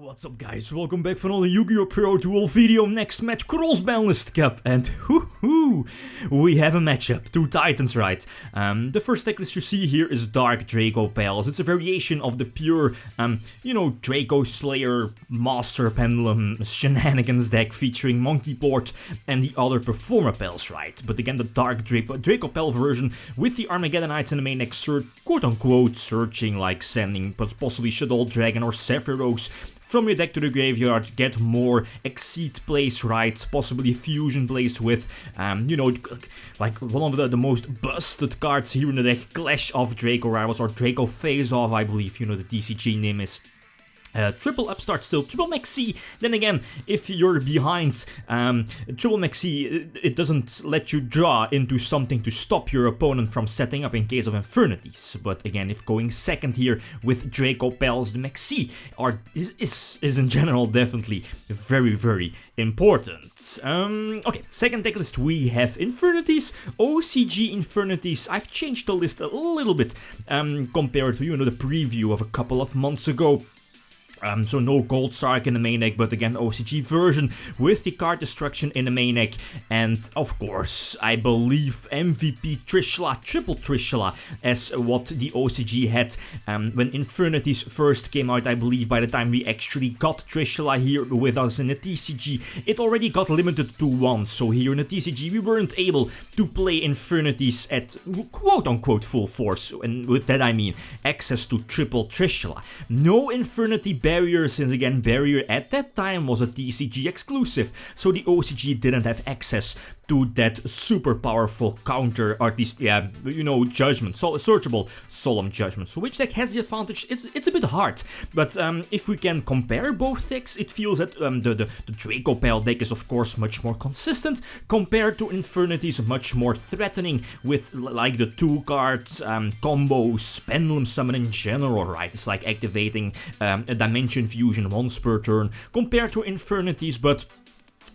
What's up guys, welcome back for another YgoPro duel video. Next match, Cross-Banlist Cup, and we have a matchup, two titans, right? The first deck list you see here is Dark Dracopals. It's a variation of the pure, Draco Slayer Master Pendulum Shenanigans deck featuring MONKEYBOARD and the other Performapals, right? But again, the Dark Dracopal version with the Armageddonites in the main deck, quote-unquote searching, like sending possibly Shadow Dragon or Sephiroth from your deck to the graveyard, get more Exceed plays, right? Possibly fusion plays with, like one of the most busted cards here in the deck, Clash of Draco Rivals, or Draco Face Off, I believe, the TCG name is. Triple Upstart still, Triple Max C. Then again, if you're behind Triple Max C, it doesn't let you draw into something to stop your opponent from setting up in case of Infernities. But again, if going second here with Dracopals, the Max C is in general definitely very important. Okay, second deck list we have Infernities, OCG Infernities. I've changed the list a little bit compared to the preview of a couple of months ago. So no Gold Sark in the main deck, but again OCG version with the card destruction in the main deck, and of course I believe MVP Trishula, triple Trishula, as what the OCG had when Infernities first came out. I believe by the time we actually got Trishula here with us in the TCG, it already got limited to one, so here in the TCG we weren't able to play Infernities at quote-unquote full force, and with that I mean access to triple Trishula. No Infernity Barrier, since again Barrier at that time was a TCG exclusive, so the OCG didn't have access to that super powerful counter, or at least, Judgment, searchable Solemn Judgment. So which deck has the advantage? It's a bit hard, but if we can compare both decks, it feels that the Dracopal deck is of course much more consistent compared to Infernities, much more threatening with like the 2 cards combos, Pendulum Summon in general, right? It's like activating a Dimension Fusion once per turn compared to Infernities, but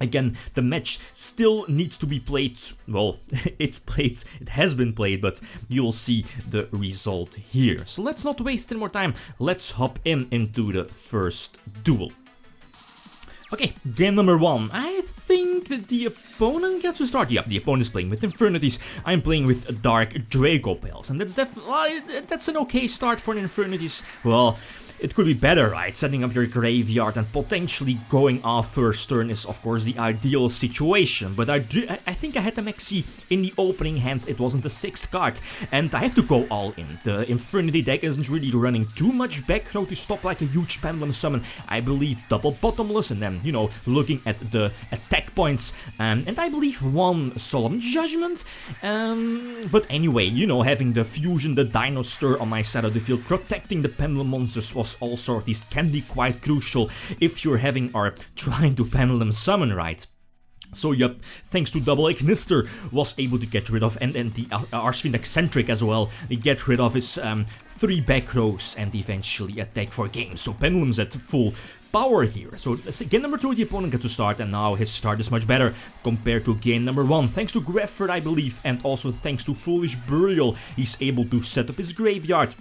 again, the match still needs to be played. Well, it has been played, but you'll see the result here. So let's not waste any more time, let's hop into the first duel. Okay, game number 1. I think that the opponent gets to start. Yep, the opponent is playing with Infernities. I'm playing with Dark Dracopals, and that's an okay start for an Infernities. Well, it could be better, right? Setting up your graveyard and potentially going off first turn is of course the ideal situation, but I think I had the Maxi in the opening hand. It wasn't the 6th card, and I have to go all in. The Infernity deck isn't really running too much back row to stop like a huge Pendulum Summon. I believe double Bottomless, and then, looking at the attack points, and I believe 1 Solemn Judgment. But anyway, having the Fusion, the Dino Stir on my side of the field, protecting the Pendulum monsters was also, at least can be quite crucial if you're having or trying to Pendulum Summon, right? So yep, thanks to Double Ignister was able to get rid of, and the Archfiend Eccentric as well, get rid of his 3 back rows and eventually attack for game. So Pendulum's at full power here. So game number 2 the opponent gets to start, and now his start is much better compared to game number 1. Thanks to Grefford, I believe, and also thanks to Foolish Burial, he's able to set up his graveyard.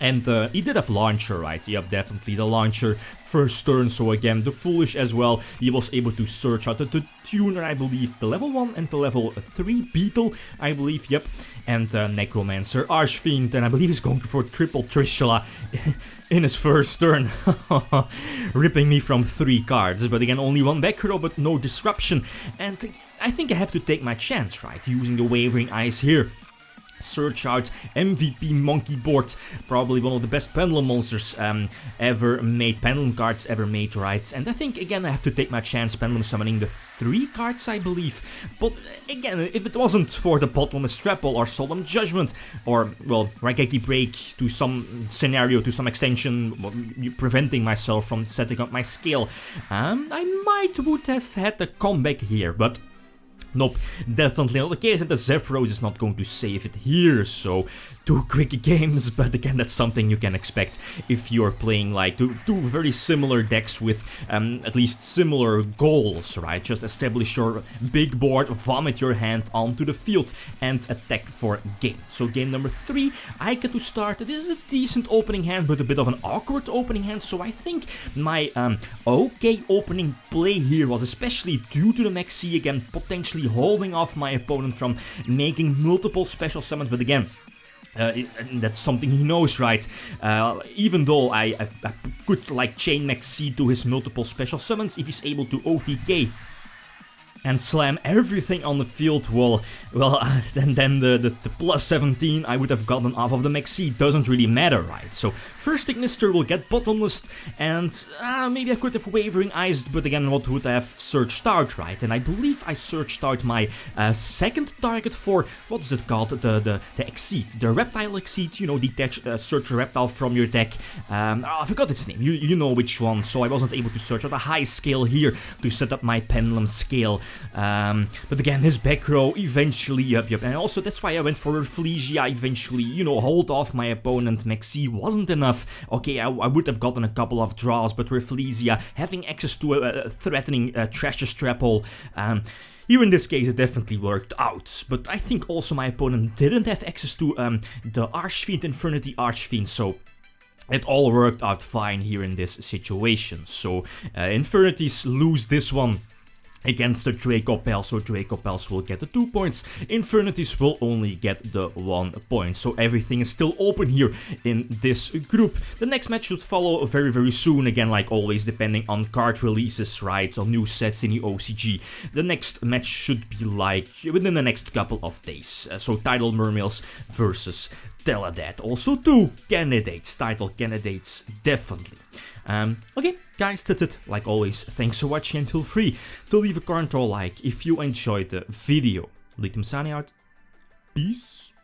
And he did have Launcher, right? Yep, definitely the Launcher first turn. So again, the Foolish as well. He was able to search out the Tuner, I believe, the level 1 and the level 3 Beetle, I believe, yep. And Necromancer, Archfiend, and I believe he's going for triple Trishula in his first turn. Ripping me from 3 cards, but again, only 1 back row, but no disruption. And I think I have to take my chance, right? Using the Wavering Eyes here. Search out MVP MONKEYBOARD, probably one of the best Pendulum monsters ever made, Pendulum cards ever made, right? And I think again I have to take my chance Pendulum summoning the 3 cards, I believe. But again, if it wasn't for the Bottomless Trapple or Solemn Judgment, or well, Raigeki Break to some scenario, to some extension, preventing myself from setting up my scale, I would have had a comeback here, but nope, definitely not the case, and the Sephiroth is not going to save it here, so two quick games, but again, that's something you can expect if you're playing like two very similar decks with at least similar goals, right? Just establish your big board, vomit your hand onto the field, and attack for game. So game number 3, I get to start. This is a decent opening hand, but a bit of an awkward opening hand, so I think my okay opening play here was especially due to the Maxi again, potentially holding off my opponent from making multiple special summons, but again, that's something he knows, right? Even though I could like chain Maxi to his multiple special summons, if he's able to OTK and slam everything on the field, well, then the plus 17 I would have gotten off of the Maxi doesn't really matter, right? So first Ignister will get Bottomless, and maybe I could have Wavering Eyes, but again, what would I have searched out, right? And I believe I searched out my second target for, what's it called, the Exceed, the Reptile Exceed, you know, detach, search a reptile from your deck. I forgot its name, you know which one, so I wasn't able to search out a high scale here to set up my Pendulum scale. But again, his back row eventually, yup, and also that's why I went for Reflegia eventually, you know, hold off my opponent. Maxi wasn't enough. Okay, I would have gotten a couple of draws, but Reflegia having access to a threatening Treasure Strap hole, here in this case it definitely worked out, but I think also my opponent didn't have access to the Archfiend Infernity Archfiend, so it all worked out fine here in this situation. So Infernities lose this one against the Dracopals, so Dracopals will get the 2 points, Infernity will only get the 1 point, so everything is still open here in this group. The next match should follow very very soon, again like always depending on card releases, right, on new sets in the OCG. The next match should be like within the next couple of days, so Tidal Mermails versus Teledad, also 2 candidates, title candidates definitely. Okay, guys, that's it. Like always, thanks for watching and feel free to leave a comment or like if you enjoyed the video. Lithium signing out. Peace.